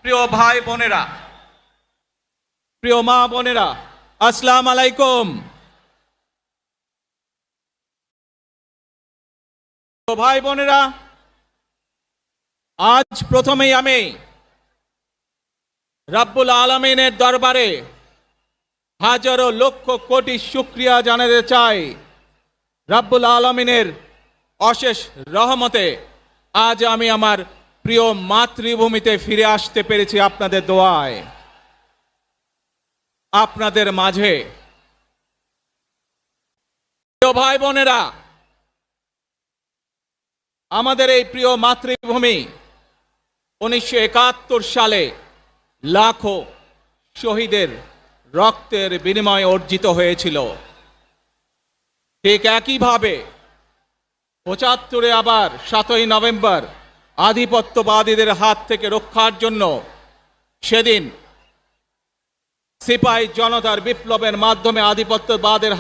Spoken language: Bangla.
প্রিয় ভাই বোনেরা, প্রিয় মা বোনেরা, আসসালামু আলাইকুম। ভাই বোনেরা, আজ প্রথমেই আমি রাব্বুল আলামিনের দরবারে হাজারো লক্ষ কোটি শুকরিয়া জানাতে চাই। রাব্বুল আলামিনের অশেষ রহমতে আজ আমি আমার প্রিয় মাতৃভূমিতে ফিরে আসতে পেরেছি আপনাদের দোয়ায়। আপনাদের মাঝে প্রিয় ভাই বোনেরা, আমাদের এই প্রিয় মাতৃভূমি 1971 সালে লাখো শহীদের রক্তের বিনিময়ে অর্জিত হয়েছিল। ঠিক একইভাবে 75-এ আবার 7ই নভেম্বর আধিপত্যবাদীদের হাত থেকে রক্ষার জন্য সেদিন সিপাহী জনতার বিপ্লবের মাধ্যমে আধিপত্যবাদের